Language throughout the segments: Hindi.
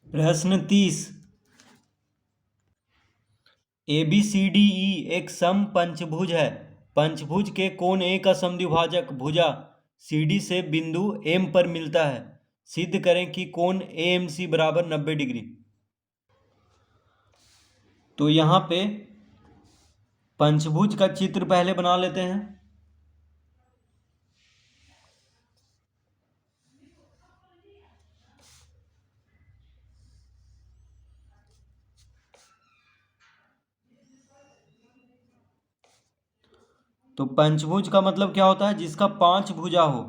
प्रश्न 30। ABCDE एक समपंचभुज है। पंचभुज के कोण ए का समद्विभाजक भुजा CD से बिंदु M पर मिलता है। सिद्ध करें कि कोण AMC बराबर 90 डिग्री। तो यहाँ पे पंचभुज का चित्र पहले बना लेते हैं। तो पंचभुज का मतलब क्या होता है? जिसका 5 भुजा हो।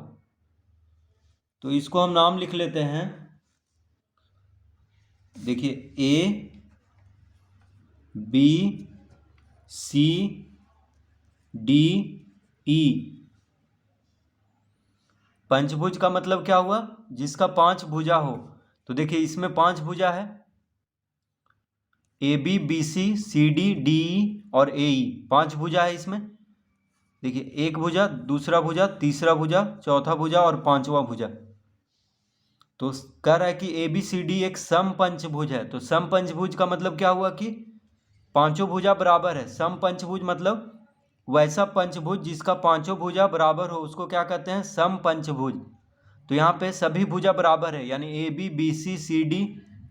तो इसको हम नाम लिख लेते हैं। देखिए A B C D E। पंचभुज का मतलब क्या हुआ? जिसका 5 भुजा हो। तो देखिए इसमें 5 भुजा है, AB BC CD DE और AE। 5 भुजा है इसमें। देखिए एक भुजा, दूसरा भुजा, तीसरा भुजा, चौथा भुजा और पांचवा भुजा। तो कह रहा है कि ABCD एक समपंचभुज है। तो समपंचभुज का मतलब क्या हुआ? कि पांचों भुजा बराबर है। समपंचभुज मतलब वैसा पंचभुज जिसका पांचों भुजा बराबर हो, उसको क्या कहते हैं? समपंचभुज। तो यहाँ पे सभी भुजा बराबर है, यानी AB BC CD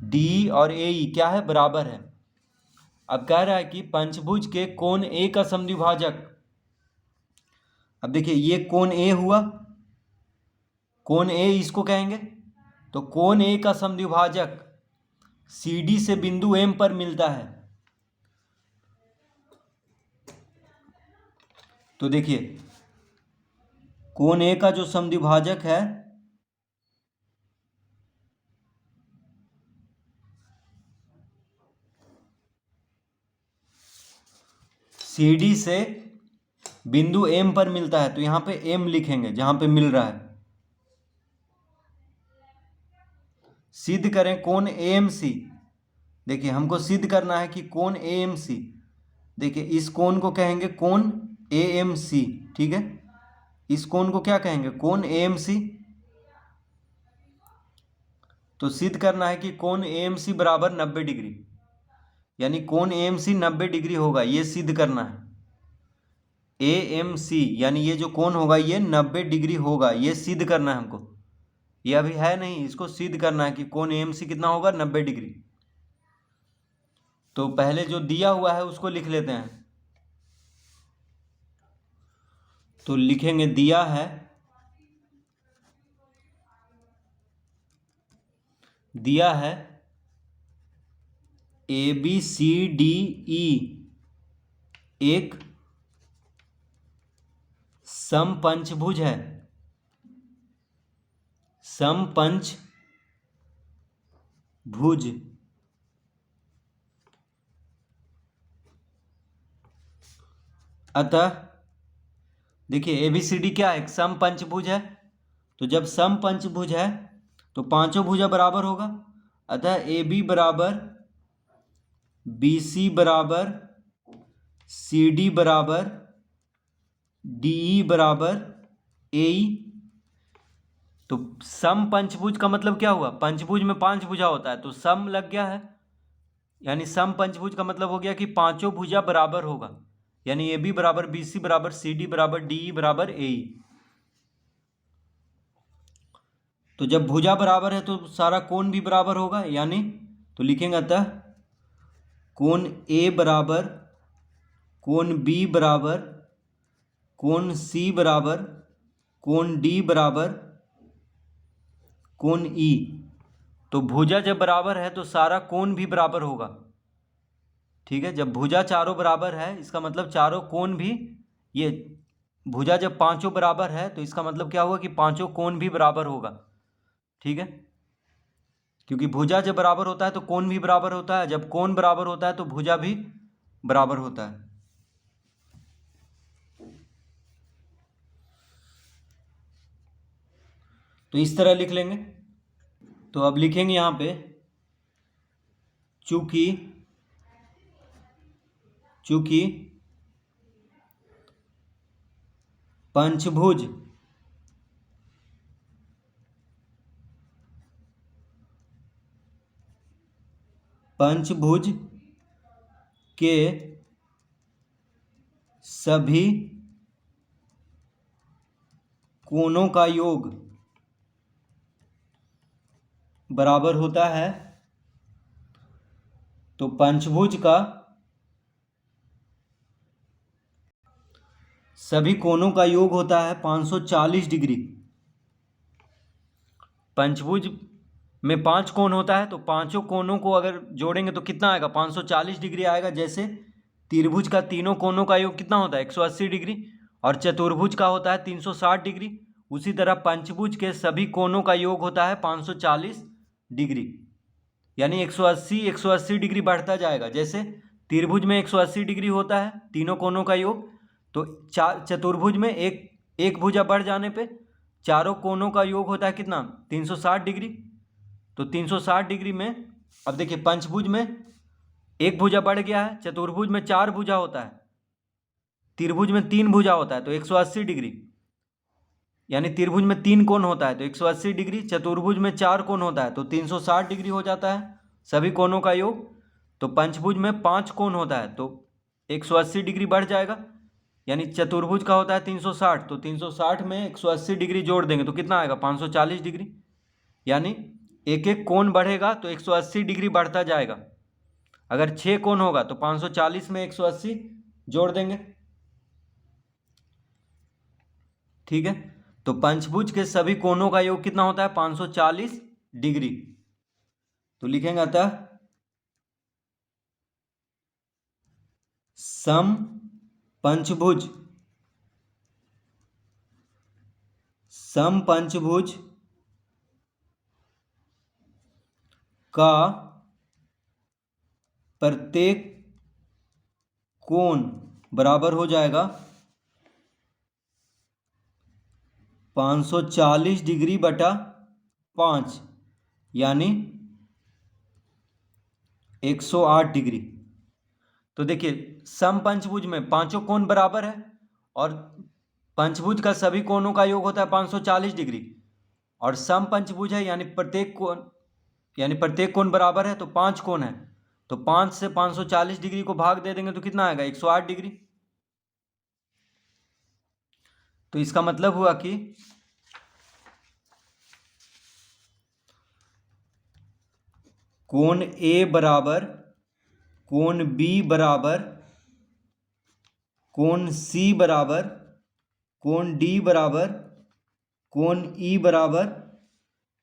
DE और AE क्या है? बराबर है। अब कह रहा है कि पंचभुज के कोण A का समद्विभाजक। अब देखिए ये कोण A हुआ, कोण A इसको कहेंगे। तो कोण A का समद्विभाजक CD से बिंदु M पर मिलता है। तो देखिए कोण A का जो समद्विभाजक है CD से बिंदु M पर मिलता है। तो यहाँ पे M लिखेंगे जहां पे मिल रहा है। सिद्ध करें कोण AMC। देखिए हमको सिद्ध करना है कि कोण AMC, देखिए इस कोण को कहेंगे कोण AMC। ठीक है, इस कोण को क्या कहेंगे? कोण AMC। तो सिद्ध करना है कि कोण AMC बराबर 90 डिग्री, यानी कोण AMC 90 डिग्री होगा, ये सिद्ध करना है। AMC यानी ये जो कोण होगा ये 90 डिग्री होगा, ये सिद्ध करना है हमको। ये अभी है नहीं, इसको सिद्ध करना है कि कोण AMC कितना होगा? 90 डिग्री। तो पहले जो दिया हुआ है उसको लिख लेते हैं। तो लिखेंगे दिया है, दिया है ABCDE एक समपंचभुज है। समपंचभुज अतः देखिए ABCD क्या है? समपंचभुज है। तो जब समपंचभुज है तो पांचों भुजा बराबर होगा। अतः AB बराबर BC बराबर CD बराबर DE बराबर AE। तो सम पंचभुज का मतलब क्या हुआ? पंचभुज में 5 भुजा होता है, तो सम लग गया है, यानी सम पंचभुज का मतलब हो गया कि पांचों भुजा बराबर होगा, यानी AB बराबर BC बराबर CD बराबर DE बराबर AE। तो जब भुजा बराबर है तो सारा कोण भी बराबर होगा, यानी तो लिखेंगे अतः कोण A बराबर कोण B बराबर कोण C बराबर कोण D बराबर कोण E। तो भुजा जब बराबर है तो सारा कोण भी बराबर होगा। ठीक है, जब भुजा चारों बराबर है इसका मतलब चारों कोण भी, ये भुजा जब पांचों बराबर है तो इसका मतलब क्या हुआ? कि पांचों कोण भी बराबर होगा। ठीक है, क्योंकि भुजा जब बराबर होता है तो कोण भी बराबर होता है, जब कोण बराबर होता है तो भुजा भी बराबर होता है। तो इस तरह लिख लेंगे। तो अब लिखेंगे यहां पे चूंकि चूंकि पंचभुज पंचभुज के सभी कोणों का योग बराबर होता है। तो पंचभुज का सभी कोणों का योग होता है 540 डिग्री। पंचभुज में 5 कोण होता है, तो पांचों कोणों को अगर जोड़ेंगे तो कितना आएगा, 540 डिग्री आएगा। जैसे त्रिभुज का तीनों कोणों का योग कितना होता है, 180 डिग्री, और चतुर्भुज का होता है 360 डिग्री। उसी तरह पंचभुज के सभी कोणों का योग होता है 540 डिग्री, यानी 180 180 डिग्री बढ़ता जाएगा। जैसे त्रिभुज में 180 डिग्री होता है तीनों कोणों का योग, तो चतुर्भुज में एक भुजा बढ़ जाने पे चारों कोणों का योग होता है कितना, 360 डिग्री। तो 360 डिग्री में अब देखिए पंचभुज में एक भुजा बढ़ गया है, चतुर्भुज में 4 भुजा होता है, त्रिभुज में 3 भुजा होता है, तो 180 डिग्री, यानी त्रिभुज में 3 कोण होता है तो 180 डिग्री, चतुर्भुज में 4 कोण होता है तो 360 डिग्री हो जाता है सभी कोणों का योग। तो पंचभुज में 5 कोण होता है तो 180 डिग्री बढ़ जाएगा, यानी चतुर्भुज का होता है 360, तो 360 में 180 डिग्री जोड़ देंगे तो कितना आएगा, 540 डिग्री। यानी एक एक कोण बढ़ेगा तो 180 डिग्री बढ़ता जाएगा। अगर 6 कोण होगा तो 540 में 180 जोड़ देंगे। ठीक है, तो पंचभुज के सभी कोणों का योग कितना होता है, 540 डिग्री। तो लिखेंगे अतः सम पंचभुज का प्रत्येक कोण बराबर हो जाएगा 540 डिग्री बटा 5, यानी 108 डिग्री। तो देखिए सम पंचभुज में पांचों कोण बराबर है और पंचभुज का सभी कोणों का योग होता है 540 डिग्री, और सम पंचभुज है यानी प्रत्येक कोण बराबर है, तो 5 कोण है, तो 5 से 540 डिग्री को भाग दे देंगे तो कितना आएगा, 108 डिग्री। तो इसका मतलब हुआ कि कोण ए बराबर, कोण बी बराबर, कोण सी बराबर, कोण डी बराबर, कोण ई बराबर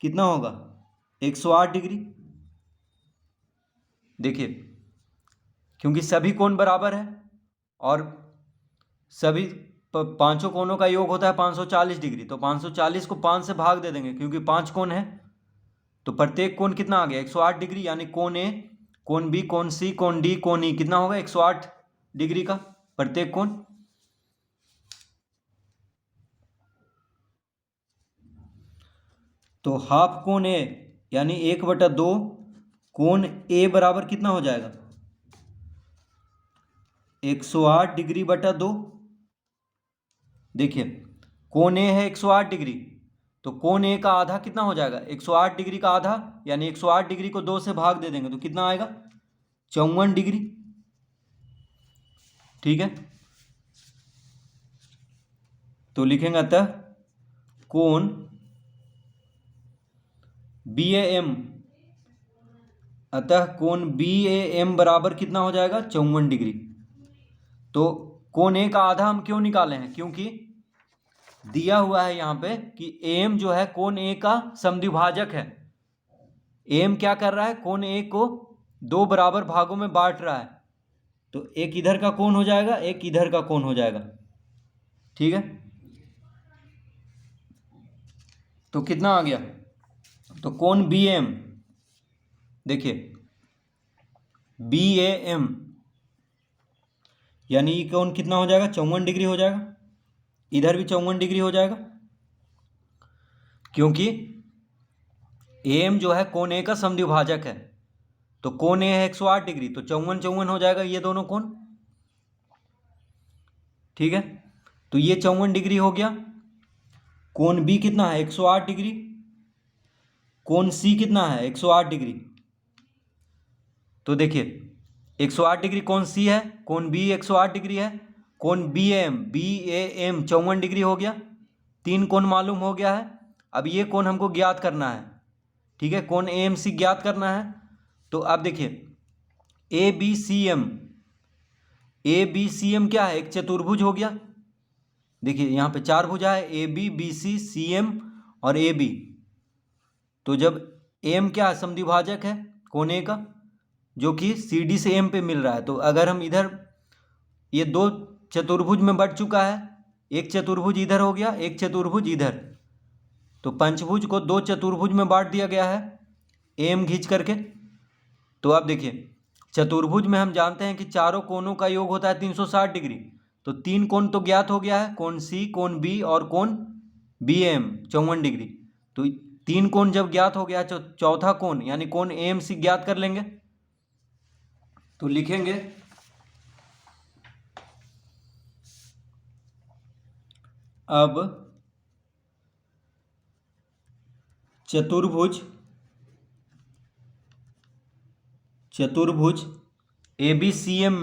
कितना होगा, 108 डिग्री। देखिए क्योंकि सभी कोण बराबर है और सभी पांचों कोणों का योग होता है 540 डिग्री, तो 540 को 5 से भाग दे देंगे क्योंकि 5 कोण है, तो प्रत्येक कोण कितना आ गया, 108 डिग्री। यानी कोण ए, कोण बी, कोण सी, कोण डी, कोण ई कितना होगा, 108 डिग्री का प्रत्येक कोण। तो हाफ कोण ए यानी 1/2 कोण ए बराबर कितना हो जाएगा, 108 डिग्री बटा 2। देखिए कोण ए है 108 डिग्री, तो कोण ए का आधा कितना हो जाएगा, 108 डिग्री का आधा, यानी 108 डिग्री को 2 से भाग दे देंगे तो कितना आएगा, 54 डिग्री। ठीक है, तो लिखेंगे अतः कोण बी ए एम, अतः कोण बी ए एम बराबर कितना हो जाएगा, 54 डिग्री। तो कोण ए का आधा हम क्यों निकाले हैं, क्योंकि दिया हुआ है यहाँ पे कि एम जो है कोण ए का समद्विभाजक है। एम क्या कर रहा है, कोण ए को 2 बराबर भागों में बांट रहा है, तो एक इधर का कोण हो जाएगा, एक इधर का कोण हो जाएगा। ठीक है, तो कितना आ गया, तो कोण बी एम, देखिए बी ए एम यानी कोण कितना हो जाएगा, 54 डिग्री हो जाएगा, इधर भी 54 डिग्री हो जाएगा, क्योंकि एम जो है कोण ए का समद्विभाजक है। तो कोण ए है 108 डिग्री, तो 54 हो जाएगा ये दोनों कोण। ठीक है, तो ये 54 डिग्री हो गया। कोण बी कितना है, 108 डिग्री, कोण सी कितना है, 108 डिग्री, तो देखिए 108 डिग्री कोण सी है, कोण बी 108 डिग्री है, कोण बी एम 54 डिग्री हो गया, 3 कोण मालूम हो गया है। अब ये कोण हमको ज्ञात करना है, ठीक है, कोण ए एम सी ज्ञात करना है। तो अब देखिए ए बी सी एम क्या है, एक चतुर्भुज हो गया। देखिए यहाँ पे 4 भुजा है, A B C C M और ए बी। तो जब एम क्या है, समद्विभाजक है कोण ए का, जो कि सी डी से एम पे मिल रहा है। तो अगर हम इधर, ये 2 चतुर्भुज में बढ़ चुका है, एक चतुर्भुज इधर हो गया, एक चतुर्भुज इधर, तो पंचभुज को 2 चतुर्भुज में बांट दिया गया है एम खींच करके। तो अब देखिए चतुर्भुज में हम जानते हैं कि चारों कोणों का योग होता है 360 डिग्री। तो 3 कोण तो ज्ञात हो गया है, कोण सी, कोण बी और कोण बी एम 54 डिग्री। तो 3 कोण जब ज्ञात हो गया तो चौथा कोण यानी कोण ए एम सी ज्ञात कर लेंगे। तो लिखेंगे अब चतुर्भुज ए बी सी एम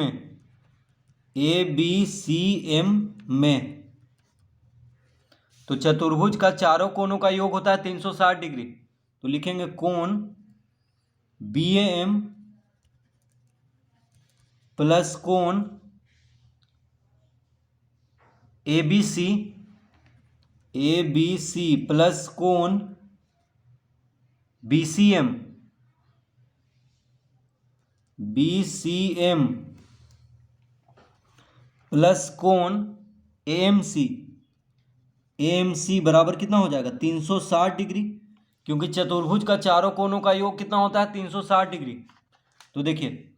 में, तो चतुर्भुज का चारों कोणों का योग होता है 360 डिग्री। तो लिखेंगे कोण बी एम प्लस कोण ए बी सी प्लस कोण बी सी एम प्लस कोण ए एम सी बराबर कितना हो जाएगा 360 डिग्री, क्योंकि चतुर्भुज का चारों कोणों का योग कितना होता है 360 डिग्री। तो देखिए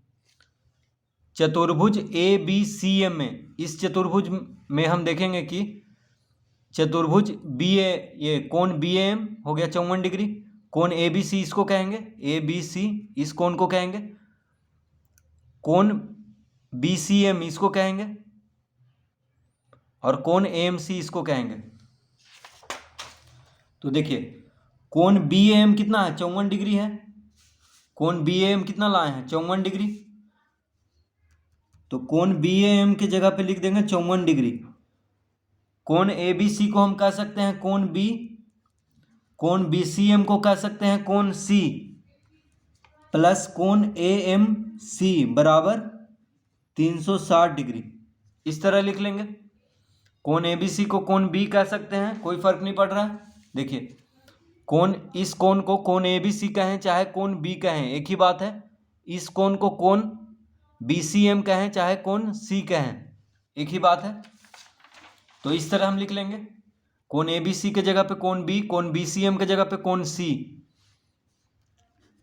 चतुर्भुज ए बी सी एम में, इस चतुर्भुज में हम देखेंगे कि चतुर्भुज बी ए, ये कोण बी एम हो गया 54 डिग्री, कोण ए बी सी इसको कहेंगे, ए बी सी इस कोण को कहेंगे, कोण बी सी एम इसको कहेंगे और कोण ए एम सी इसको कहेंगे। तो देखिए कोण बी एम कितना है 54 डिग्री है, कोण बी एम कितना लाए हैं 54 डिग्री। तो कोण बी एम की जगह पे लिख देंगे 54 डिग्री। कोण ए बी सी को हम कह सकते हैं कोण बी, कोण बी सी एम को कह सकते हैं कोण सी, प्लस कोण ए एम सी बराबर 360 डिग्री। इस तरह लिख लेंगे। कोण ए बी सी को कोण बी कह सकते हैं, कोई फर्क नहीं पड़ रहा है। देखिए कोण, इस कोण को कोण ए बी सी कहें चाहे कोण बी कहें एक ही बात है। इस कोण को कोण बी सी एम कहें चाहे कोण सी कहें एक ही बात है। तो इस तरह हम लिख लेंगे कोण ए बी सी के जगह पे कोण बी सी एम के जगह पे कोण सी।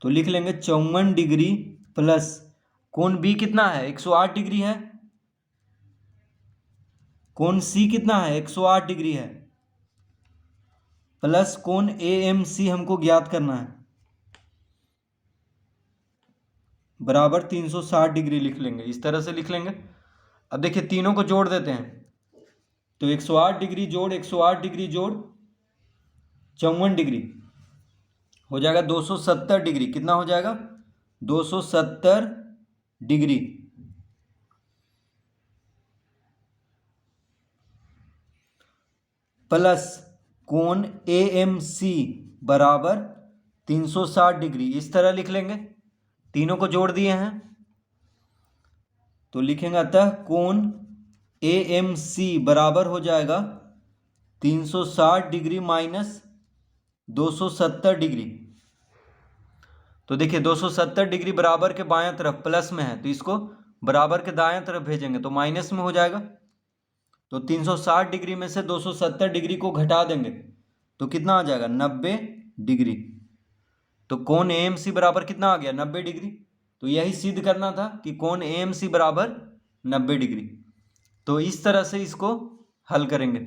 तो लिख लेंगे 54 डिग्री प्लस कोण बी कितना है 108 डिग्री है, कोण सी कितना है 108 डिग्री है, प्लस कोण ए एम सी हमको ज्ञात करना है बराबर 360 डिग्री लिख लेंगे। इस तरह से लिख लेंगे। अब देखिए तीनों को जोड़ देते हैं। तो 108 डिग्री जोड़ 108 डिग्री जोड़ 54 डिग्री हो जाएगा 270 डिग्री। कितना हो जाएगा 270 डिग्री प्लस कोण ए एम सी बराबर 360 डिग्री। इस तरह लिख लेंगे। तीनों को जोड़ दिए हैं तो लिखेंगे अतः कोण ए एम सी बराबर हो जाएगा 360 डिग्री माइनस 270 डिग्री। तो देखिए 270 डिग्री बराबर के बाएं तरफ प्लस में है, तो इसको बराबर के दाएं तरफ भेजेंगे तो माइनस में हो जाएगा। तो 360 डिग्री में से 270 डिग्री को घटा देंगे तो कितना आ जाएगा 90 डिग्री। तो कोण ए एम सी बराबर कितना आ गया 90 डिग्री। तो यही सिद्ध करना था कि कोण ए एम सी बराबर 90 डिग्री। तो इस तरह से इसको हल करेंगे।